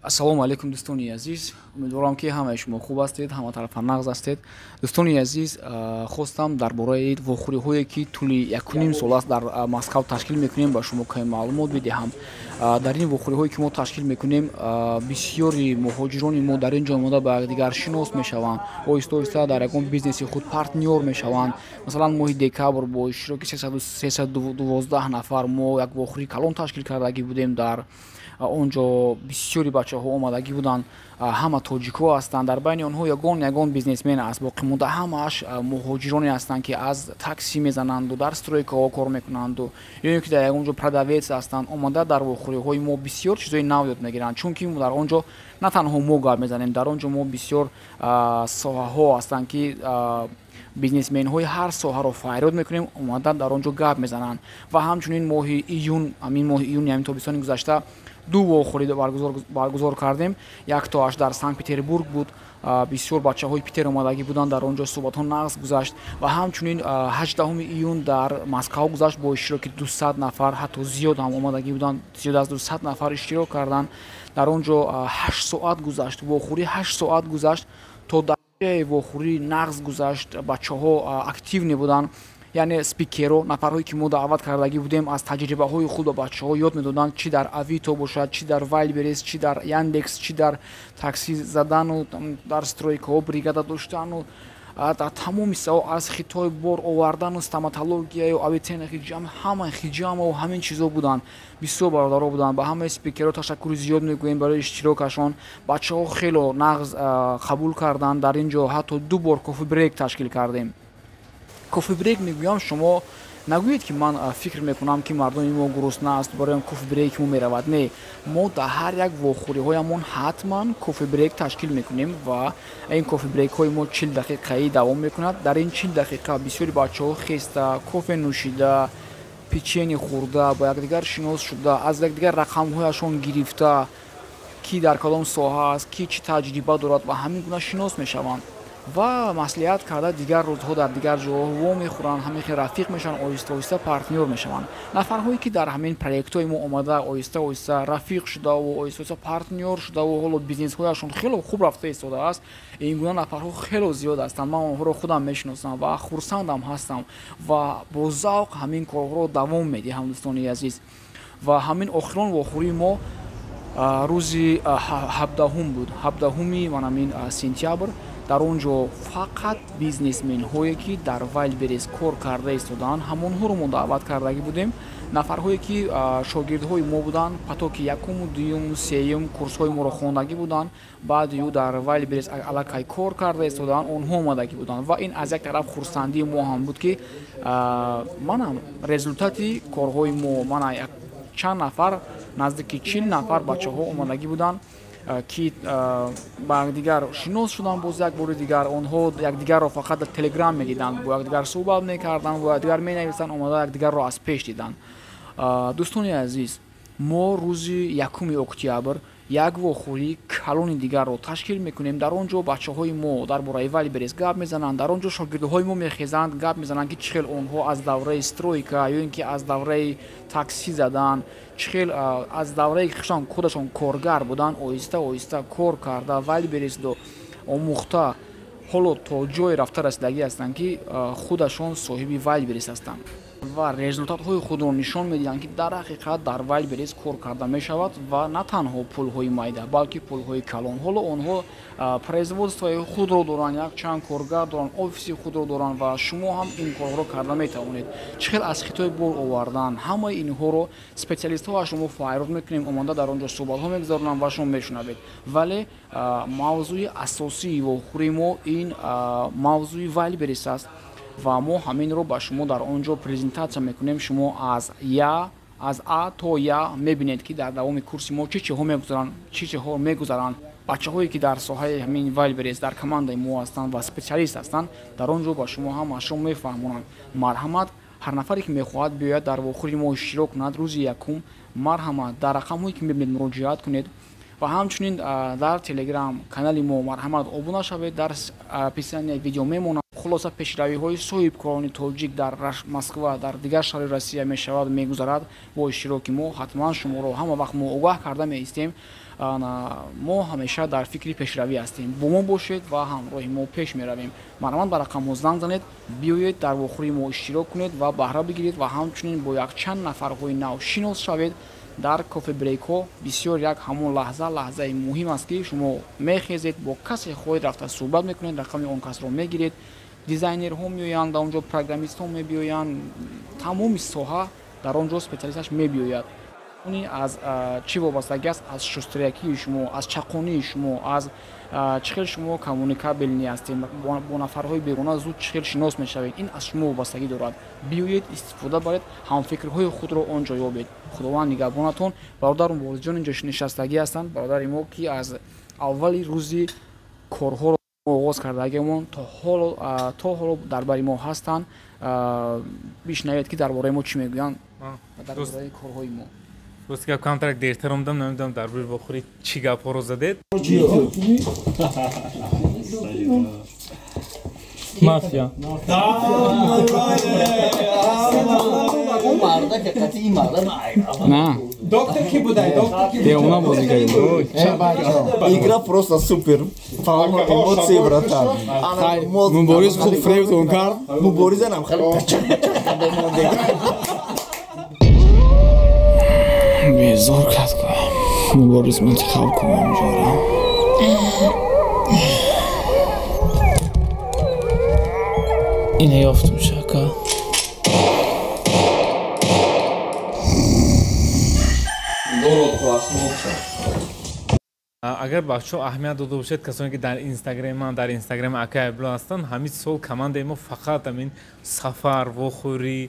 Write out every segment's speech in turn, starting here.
ассалому алайкум дӯстони азиз, умедворам ки ҳамаи шумо хуб ҳастед, ҳама тарафа нағз ҳастед. Дӯстони азиз, хостам дар бораи вохӯриҳое ки тӯли 1.5 сол аст дар Москав ташкил мекунем ба шумо каме маълумот бидиҳам. Дар ин вохӯриҳое ки мо ташкил мекунем, бисёри муҳоҷирони мо дар ин ҷо омода ба якдигар шинос мешаванд, оҳиста оҳиста дар ягон бизнеси худ партнёр мешаванд. Масалан, моҳи декабр бо иштироки 312 нафар мо як вохӯрии калон ташкил кардагӣ будем. Дар онҷо бисёри бачаҳо омадагӣ буданд, ҳама тоҷикҳо ҳастанд, дар байни онҳо ягон бизнесмен аст, боқӣ монда ҳамааш муҳоҷироне ҳастанд, ки аз такси мезананду дар стройкаҳо кор мекунанду ё ки дар ягон ҷо продавец ҳастанд. Омада дар вохӯриҳои мо бисёр чизҳои нав ёд мегиранд, чунки дар он ҷо на танҳо мо гап мезанем, дар он ҷо мо бисёр соҳаҳо ҳастанд, ки бизнесменҳои ҳар соҳаро фаҳрёд мекунем, омада дар он ҷо гап мезананд. Ва ҳамчунин моҳи июни ҳамин тобистони гузашта ду вохӯрӣ баргузор кардем. Яктоаш дар Санкт-Петербург буд, бисёр бачаҳои Питер омадагӣ буданд, дар он ҷо суҳбатҳо нағз гузашт. Ва ҳамчунин 18 июн дар Москав гузашт бо иштироки 200 нафар, ҳатто зиёд ҳам омадагӣ буданд, зиёд аз 200 нафар иштирок карданд. Дар он ҷо 8 соат гузашт, вохӯрӣ 8 соат гузашт, то дараҷаи вохӯрӣ нағз гузашт, бачаҳо активни буданд. Яъне спикерҳо, нафарҳое ки мо даъват кардагӣ будем, аз таҷрибаҳои худ ба бачаҳо ёд медоданд, чи дар Авито бошад, чи дар Вайлберес, чи дар Яндекс, чи дар такси задану дар стройкаҳо бригада доштану дар тамоми соҳаҳо, аз хитои бор овардану стоматологияю авитсенахи ҷамъ, ҳама хиҷаму ҳамин чизҳо буданд. Бисёр бародаро буданд. Ба ҳамаи спикерҳо ташаккури зиёд мегӯем барои иштирокашон. Бачаҳо хело нағз қабул карданд. Дар ин ҷо ҳатто 2 бор кофи брейк ташкил кардем. Кофи брейк мегӯям, шумо нагӯед ки ман фикр мекунам ки мардуми мо гурусна аст, бароям кофи брейки мо меравад. Не, мо дар ҳар як вохӯриҳоямон ҳатман кофи брейк ташкил мекунем ва ин кофи брейкҳои мо 40 дақиқаӣ давом мекунад. Дар ин 40 дақиқа бисёри бачаҳо хеста, кофе нӯшида, печени хӯрда, ба якдигар шинос шуда, аз якдигар рақамҳояшон гирифта, ки дар кадом соҳа аст, ки чӣ таҷриба дорад ва ҳамин гуна шинос мешаванд. Ва маслиҳат карда дигар рӯзҳо дар дигар ҷоҳо вомехӯранд, ҳамихел рафиқ мешаванд, оҳиста-оҳиста партнёр мешаванд. Нафарҳое ки дар ҳамин проектҳои мо омада оҳиста-оҳиста рафиқ шудаву оҳиста-оҳиста партнёр шудаву ҳоло бизнесҳояшон хело хуб рафта истодааст, ин гуна нафарҳо хело зиёд ҳастанд. Ман онҳоро худам мешиносам ва хурсандам ҳастам ва бо завқ ҳамин корҳоро давом медиҳам, дӯстони азиз. Ва ҳамин охирон вохӯрии мо рӯзи 17 буд, 17 манамин сентябр. Дар он ҷо фақат бизнесменҳое ки дар Вайлберес кор карда истодаанд, ҳамонҳоро мо даъват кардагӣ будем. Нафарҳое ки шогирдҳои мо буданд, ҳатто ки якуму дуюму сеюм курсҳои моро хондагӣ буданд, баъди дар Вайлберес аллакай кор карда истодаанд, онҳо омадагӣ буданд. Ва ин аз як тараф хурсандии мо ҳам буд, ки манам результати корҳои мо, мана чанд нафар, наздики 40 нафар бачаҳо омадагӣ буданд, ки ба якдигар шинос шуданд. Боз як бори дигар онҳо якдигарро фақат дар телеграм медиданд, бо якдигар суҳбат мекарданд, бо якдигар менависанд, омада якдигарро аз пеш диданд. Дӯстони азиз, мо рӯзи 1 октябр як вохӯрии калони дигарро ташкил мекунем. Дар он ҷо бачаҳои мо дар бораи Вайлберес гап мезананд, дар он ҷо шогирдҳои мо мехезанд, гап мезананд, ки чӣ хел онҳо аз давраи стройка ё ин ки аз давраи такси задан, чӣ хел аз даврае ки худашон коргар буданд, оҳиста-оҳиста кор карда Вайлбересро омӯхта ҳоло то ҷое рафта расидагӣ ҳастанд, ки худашон соҳиби Вайлберес ҳастанд ва результатҳои худро нишон медиҳанд, ки дар ҳақиқат дар Вайлберес кор карда мешавад ва на танҳо пулҳои майда, балки пулҳои калон. Ҳоло онҳо производствои худро доранд, якчанд коргар доранд, офиси худро доранд ва шумо ҳам ин корҳоро карда метавонед. Чӣ хел аз хитои бор овардан, ҳамаи инҳоро специалистҳоаш шумо фаҳрёд мекунем, омада дар он ҷо суҳбатҳо мегузаронанд ва шумо мешунавед. Вале мавзӯи асосии вохӯрии мо ин мавзӯи Вайлберес аст ва мо ҳаминро ба шумо дар он ҷо презентатсия мекунем. Шумо аз А то Я мебинед, ки дар давоми курси мо чӣ чиҳо мегузаранд. Бачаҳое ки дар соҳаи ҳамин Вайлберес дар командаи мо ҳастанд ва специалист ҳастанд, дар он ҷо ба шумо ҳамаашро мефаҳмонанд. Марҳамат, ҳар нафаре ки мехоҳад биёяд дар вохӯрии мо иштирок кунад рӯзи 1, марҳамат, дар рақамҳое ки мебинед муроҷиат кунед ва ҳамчунин дар телеграм канали мо марҳамат обуна шавед, дар описание видео мемонад. хулоса пешравиҳои соҳибкорони тоҷик дар Москва дар дигар шаҳри Россия мешавад мегузарад бо иштироки мо ҳатман шуморо ҳама вақт мо огаҳ карда меистем. мо ҳамеша дар фикри пешравӣ ҳастем. Бо мо бошед ва ҳамроҳи мо пеш меравем. Манаман ба рақамҳо занг занед, биёед дар вохӯрии мо иштирок кунед ва баҳра бигиред ва ҳамчунин бо якчанд нафарҳои нав шинос шавед. дар кофебрейкҳо бисёр як ҳамон лаҳзаи муҳим аст ки шумо мехезед бо касе хоҳед рафта суҳбат мекунед, рақами он касро мегиред. дизайнерҳо меоянд дар онҷо, программистҳо мебиёянд, тамоми соҳа дар онҷо специалисташ мебиёяд. аз чӣ вобастагӣ аст? Аз шустриякии шумо, аз чақонии шумо, аз чӣ хел шумо коммуникабелни ҳастед, бо нафарҳои бегона зуд чӣ хел шинос мешавед. Ин аз шумо вобастагӣ дорад. биёед истифода баред, ҳамфикрҳои худро он ҷо ёбед. худованд нигаҳбонатон. бародару волиҷон инҷо нишастагӣ ҳастанд, бародари мо ки аз аввали рӯзи корҳоро оғоз кардагимон то ҳоло дар бари мо ҳастанд. бишнавед ки дар бораи мо чӣ мегӯянд ва дар бораи корҳои мо. Рости гап камтарак дертар омдам, намедонам дар бораи вохӯрӣ чӣ гапҳоро задед. Мафия. На. Доктор ки будай, доктор ки Я уна бозӣ кардем. Игра просто супер. Фаъол эмоции, братан. Мубориз хуб фребтон кард. Муборизанам хеле безор кард ка мубориз мунтихаб кунам ҷора. Ина ёфтум шака. Агар бачаҳо аҳамият дода бошед, касоне ки дар инстаграм акаи Айбло ҳастанд, ҳамин сол командаи мо фақат амин сафар, вохӯрӣ,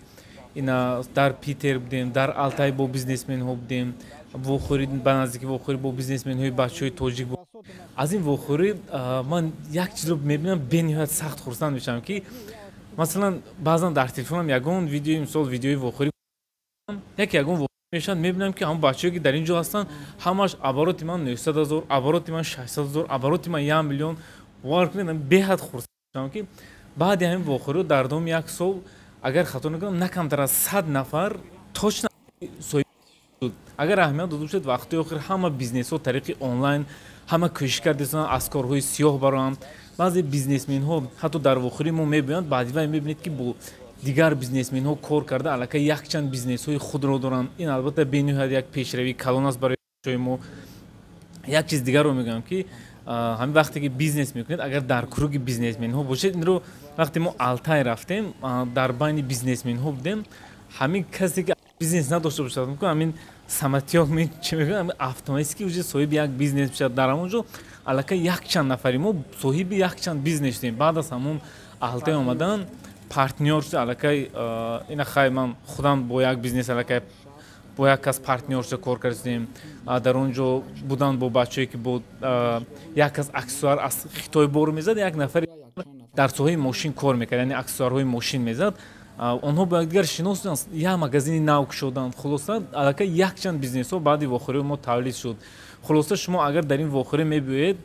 ина дар Питер будем, дар Алтай бо бизнесменҳо будем, вохӯрӣ ба наздики вохӯрӣ бо бизнесменҳои бачаҳои тоҷик. Аз ин вохӯрӣ ман як чизро мебинам, бениҳоят сахт хурсанд мешавам ки масалан баъзан дар телефонам ягон видеои мисол видеои вохӯрӣ ягон мешанд, мебинам ки ҳамон бачаҳое ки дар ин ҷо ҳастанд, ҳамаш обороти ман 900 000, обороти ман 600 000, обороти ман 1 миллион. бовар кунед беҳад хурсанд мешавам ки баъди ҳамин вохӯриҳо дар давоми як сол агар хато накунам на камтар аз 100 нафар точно соҳиб шуд. Агар аҳамият дода бошед, вақтҳои охир ҳама бизнесҳо тариқи онлайн ҳама кӯшиш кардесанд аз корҳои сиёҳ бароянд. баъзе бизнесменҳо ҳатто дар вохӯрии мо мебиёянд, баъди вай мебинед ки бо дигар бизнесменҳо кор карда аллакай якчанд бизнесҳои худро доранд. ин албатта бениҳоят як пешравии калон аст барои бачаҳои мо. як чиз дигарро мегӯям ки ҳамин вақте ки бизнес мекунед, агар дар круги бизнесменҳо бошед, инро вақте мо Алтай рафтем, дар байни бизнесменҳо будем, ҳамин касе ки бизнес надошта бошад, ҳамин саматиёк чӣ мегӯям, ҳамин автоматики уже соҳиби як бизнес мешавад. дар ҳамон ҷо аллакай якчанд нафари мо соҳиби якчанд бизнес шудем. баъд аз ҳамон Алтай омадан партнёр шуда аллакай ина хай ман худам бо як бизнес аллакай бо як кас партнёр шуда кор кардем. дар он ҷо будан бо бачаҳое ки бо як кас аксессуар аз Хитой бор мезад, як нафари дар соҳаи мошин кор мекард, яъне аксессуарҳои мошин мезад. онҳо бо якдигар шинос шуданд, як магазини нав кушоданд. хулоса аллакай якчанд бизнесҳо баъди вохӯрии мо тавлид шуд. хулоса шумо агар дар ин вохӯрӣ мебиёед,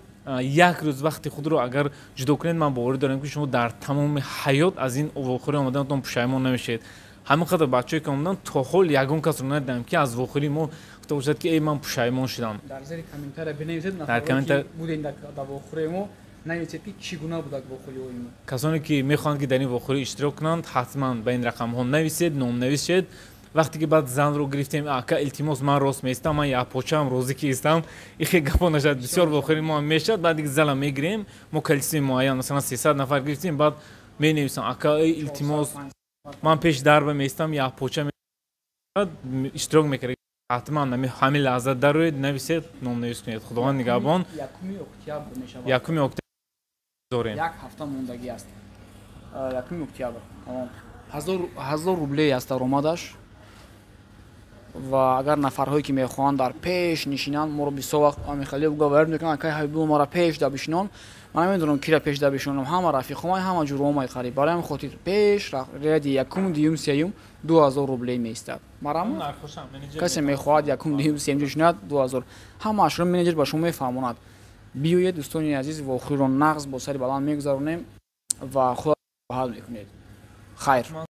як рӯз вақти худро агар ҷудо кунед, ман боварӣ дорам ки шумо дар тамоми ҳаёт аз ин вохӯрӣ омаданатон пушаймон намешавед. ҳамин қадар бачаҳое ки омаданд то ҳол ягон касро надидам ки аз вохӯрии мо гуфта бошад ки эй ман пушаймон шудам. дар зери комментария бинависед нафароки будем дар вохӯрии мо, нависед ки чӣ гуна будак вохӯриҳои мо. касоне ки мехоҳанд ки дар ин вохӯрӣ иштирок кунанд, ҳатман ба ин рақамҳо нависед, номнавис шед. вақте ки баъд занро гирифтем, ака илтимос ман рост меистам, ман япочаам розӣ ки истам, ихе гапо нашад. бисёр вохӯрии мо ҳам мешавад, баъд зала мегирем, мо количествои муайян масалан 300 нафар гирифтем, баъд менависам ака илтимос ман пеш дарба меистам, япоча иштирок мекард. ҳатман ҳамин лаҳза дароед, нависед, номнавис кунед. худованд нигаҳбон. 1 октябр мешавад. 1 октябр дорем. як ҳафта мондагӣ аст. 1 октябр 1000 рублей аст даромадаш. ва агар нафарҳое ки мехоҳанд дар пеш нишинанд, моро бисёр вақт амихалӣ гаварид мекунанд, акай ҳабибулло мара пеш да бишинон. ман намедонам кира пеш да бишинонам, ҳама рафиқомай, ҳама ҷуромаи қариб. барои ҳамин хотир пеш ряди 1, 2, 3 2000 рублей меистад. марам касе мехоҳад 1, 2, 3 ҷушинад 2000. ҳамаашро менеҷер ба шумо мефаҳмонад. биёед дӯстони азиз, вохӯриро нағз бо сари баланд мегузаронем ва ҳал мекунед. хайр.